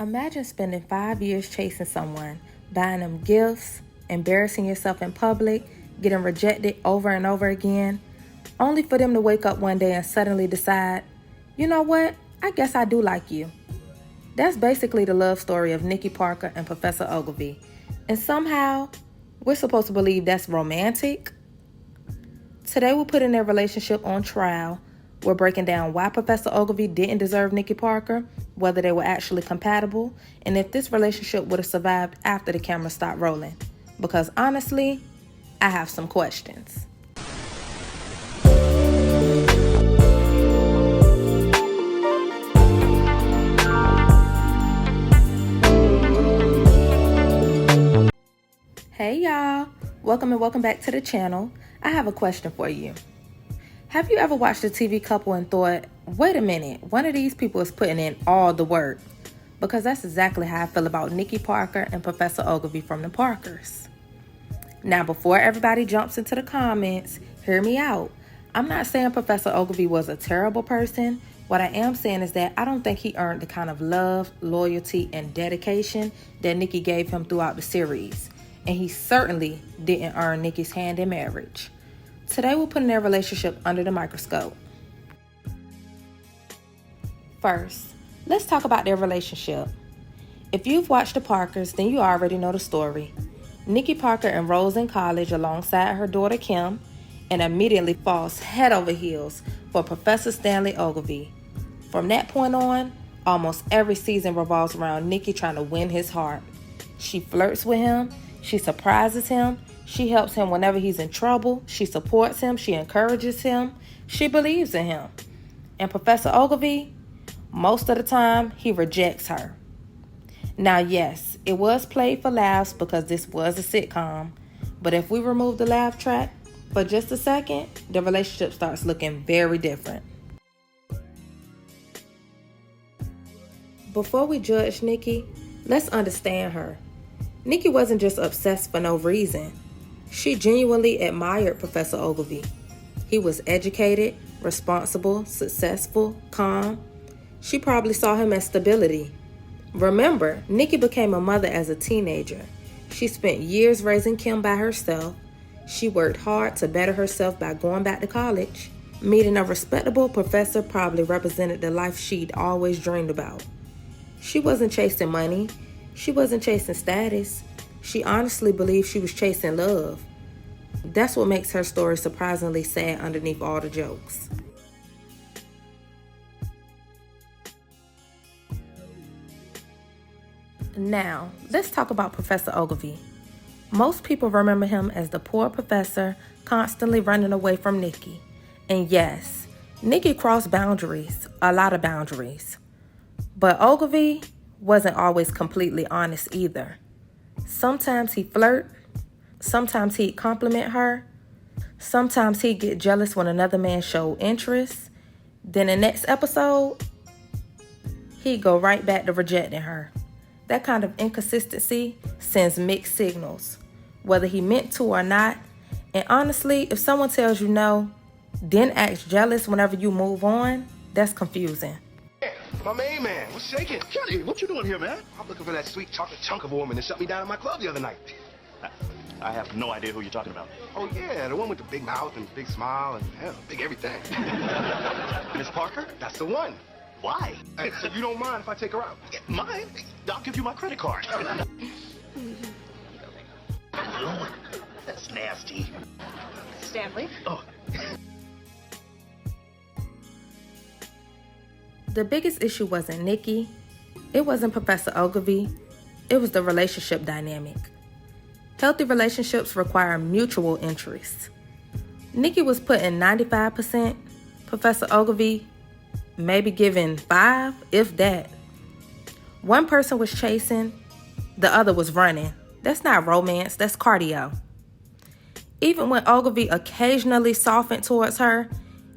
Imagine spending 5 years chasing someone, buying them gifts, embarrassing yourself in public, getting rejected over and over again, only for them to wake up one day and suddenly decide, you know what, I guess I do like you. That's basically the love story of Nikki Parker and Professor Oglevee. And somehow, we're supposed to believe that's romantic? Today we're putting their relationship on trial. We're breaking down why Professor Oglevee didn't deserve Nikki Parker, whether they were actually compatible, and if this relationship would have survived after the camera stopped rolling. Because honestly, I have some questions. Hey y'all, welcome back to the channel. I have a question for you. Have you ever watched a TV couple and thought, wait a minute, one of these people is putting in all the work? Because that's exactly how I feel about Nikki Parker and Professor Oglevee from the Parkers. Now, before everybody jumps into the comments, hear me out. I'm not saying Professor Oglevee was a terrible person. What I am saying is that I don't think he earned the kind of love, loyalty, and dedication that Nikki gave him throughout the series. And he certainly didn't earn Nikki's hand in marriage. Today we're putting their relationship under the microscope. First, let's talk about their relationship. If you've watched the Parkers, then you already know the story. Nikki Parker enrolls in college alongside her daughter Kim and immediately falls head over heels for Professor Stanley Oglevee. From that point on, almost every season revolves around Nikki trying to win his heart. She flirts with him, she surprises him, she helps him whenever he's in trouble, she supports him, she encourages him, she believes in him. And Professor Oglevee, most of the time, he rejects her. Now, yes, it was played for laughs because this was a sitcom, but if we remove the laugh track for just a second, the relationship starts looking very different. Before we judge Nikki, let's understand her. Nikki wasn't just obsessed for no reason. She genuinely admired Professor Oglevee. He was educated, responsible, successful, calm. She probably saw him as stability. Remember, Nikki became a mother as a teenager. She spent years raising Kim by herself. She worked hard to better herself by going back to college. Meeting a respectable professor probably represented the life she'd always dreamed about. She wasn't chasing money. She wasn't chasing status. She honestly believed she was chasing love. That's what makes her story surprisingly sad underneath all the jokes. Now, let's talk about Professor Oglevee. Most people remember him as the poor professor constantly running away from Nikki. And yes, Nikki crossed boundaries, a lot of boundaries. But Oglevee wasn't always completely honest either. Sometimes he'd flirt, sometimes he'd compliment her, sometimes he'd get jealous when another man showed interest. Then the next episode, he'd go right back to rejecting her. That kind of inconsistency sends mixed signals, whether he meant to or not. And honestly, if someone tells you no, then acts jealous whenever you move on, that's confusing. My main man, what's shaking? Johnny, what you doing here, man? I'm looking for that sweet chocolate chunk of a woman that shut me down at my club the other night. I have no idea who you're talking about. Oh, yeah, the one with the big mouth and big smile and, hell, big everything. Miss Parker? That's the one. Why? Hey, so you don't mind if I take her out? Mine? I'll give you my credit card. That's nasty. Stanley? Oh. The biggest issue wasn't Nikki, it wasn't Professor Oglevee, it was the relationship dynamic. Healthy relationships require mutual interest. Nikki was putting 95%, Professor Oglevee maybe giving 5%, if that. One person was chasing, the other was running. That's not romance, that's cardio. Even when Oglevee occasionally softened towards her,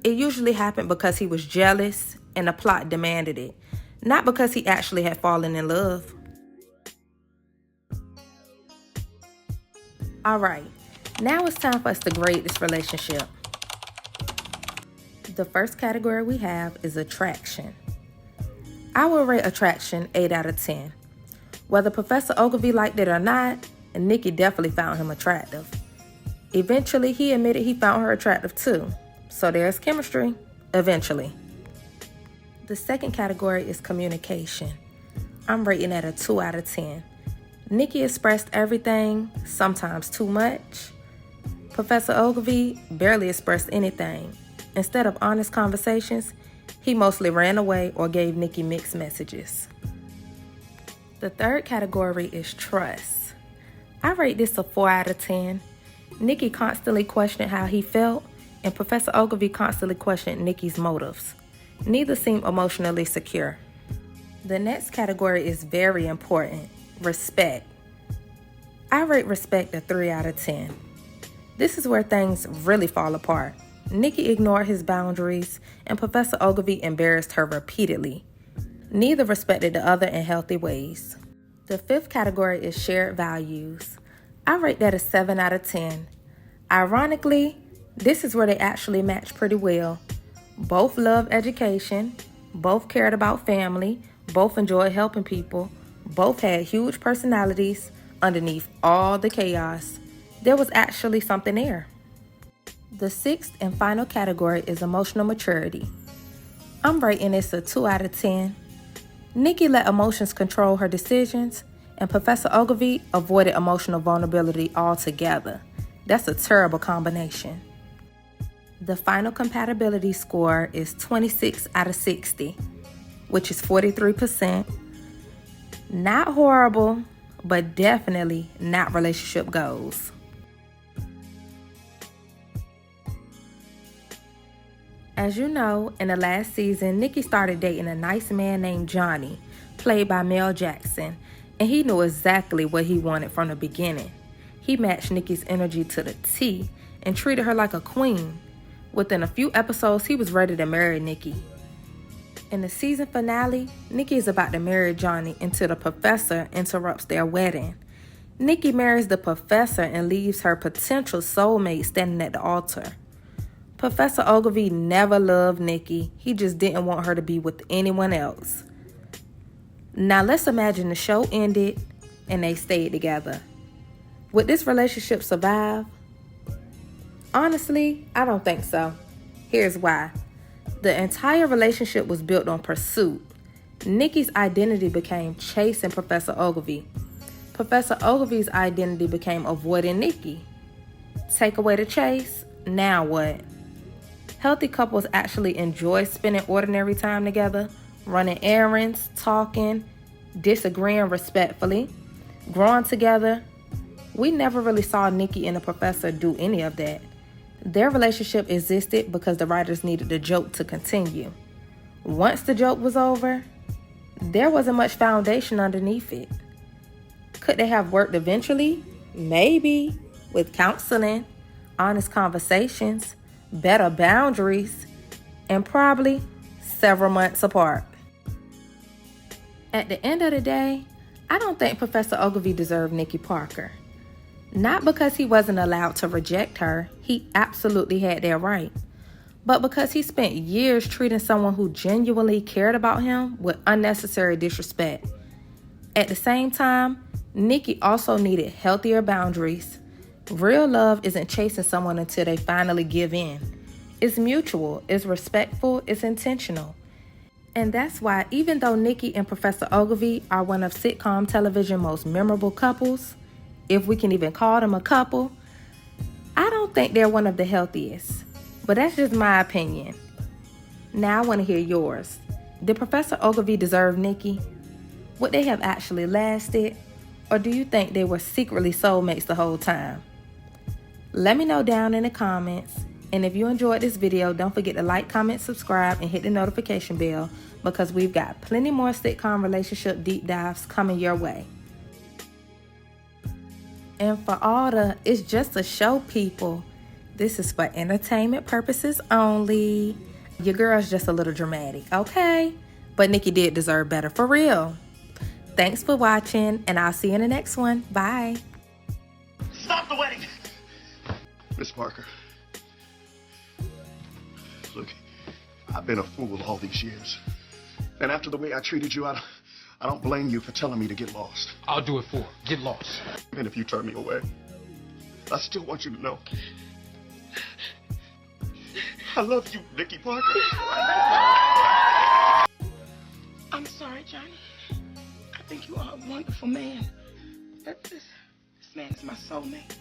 it usually happened because he was jealous and the plot demanded it, not because he actually had fallen in love. All right, now it's time for us to grade this relationship. The first category we have is attraction. I will rate attraction 8 out of 10. Whether Professor Oglevee liked it or not, Nikki definitely found him attractive. Eventually, he admitted he found her attractive too. So there's chemistry, eventually. The second category is communication. I'm rating at a 2 out of 10. Nikki expressed everything, sometimes too much. Professor Oglevee barely expressed anything. Instead of honest conversations, he mostly ran away or gave Nikki mixed messages. The third category is trust. I rate this a 4 out of 10. Nikki constantly questioned how he felt, and Professor Oglevee constantly questioned Nikki's motives. Neither seemed emotionally secure. The next category is very important, respect. I rate respect a 3 out of 10. This is where things really fall apart. Nikki ignored his boundaries, and Professor Oglevee embarrassed her repeatedly. Neither respected the other in healthy ways. The fifth category is shared values. I rate that a 7 out of 10. Ironically, this is where they actually match pretty well. Both loved education, both cared about family, both enjoyed helping people, both had huge personalities. Underneath all the chaos, there was actually something there. The sixth and final category is emotional maturity. I'm rating this a 2 out of 10. Nikki let emotions control her decisions, and Professor Oglevee avoided emotional vulnerability altogether. That's a terrible combination. The final compatibility score is 26 out of 60, which is 43%. Not horrible, but definitely not relationship goals. As you know, in the last season, Nikki started dating a nice man named Johnny, played by Mel Jackson, and he knew exactly what he wanted from the beginning. He matched Nikki's energy to the T and treated her like a queen. Within a few episodes, he was ready to marry Nikki. In the season finale, Nikki is about to marry Johnny until the professor interrupts their wedding. Nikki marries the professor and leaves her potential soulmate standing at the altar. Professor Oglevee never loved Nikki. He just didn't want her to be with anyone else. Now let's imagine the show ended and they stayed together. Would this relationship survive? Honestly, I don't think so. Here's why. The entire relationship was built on pursuit. Nikki's identity became chasing Professor Oglevee. Professor Oglevee's identity became avoiding Nikki. Take away the chase, now what? Healthy couples actually enjoy spending ordinary time together, running errands, talking, disagreeing respectfully, growing together. We never really saw Nikki and the professor do any of that. Their relationship existed because the writers needed the joke to continue. Once the joke was over, there wasn't much foundation underneath it. Could they have worked eventually? Maybe, with counseling, honest conversations, better boundaries, and probably several months apart. At the end of the day, I don't think Professor Oglevee deserved Nikki Parker. Not because he wasn't allowed to reject her, he absolutely had that right, but because he spent years treating someone who genuinely cared about him with unnecessary disrespect. At the same time, Nikki also needed healthier boundaries. Real love isn't chasing someone until they finally give in. It's mutual, it's respectful, it's intentional. And that's why even though Nikki and Professor Oglevee are one of sitcom television's most memorable couples, if we can even call them a couple, I don't think they're one of the healthiest. But that's just my opinion. Now I want to hear yours. Did Professor Oglevee deserve Nikki? Would they have actually lasted? Or do you think they were secretly soulmates the whole time? Let me know down in the comments. And if you enjoyed this video, don't forget to like, comment, subscribe, and hit the notification bell because we've got plenty more sitcom relationship deep dives coming your way. And for all the it's just a show people, this is for entertainment purposes only. Your girl's just a little dramatic, okay? But Nikki did deserve better, for real. Thanks for watching, and I'll see you in the next one. Bye. Stop the wedding! Miss Parker. Look, I've been a fool all these years. And after the way I treated you, I don't blame you for telling me to get lost. I'll do it for her. Get lost. And if you turn me away, I still want you to know I love you, Nikki Parker. I'm sorry, Johnny. I think you are a wonderful man. This man is my soulmate.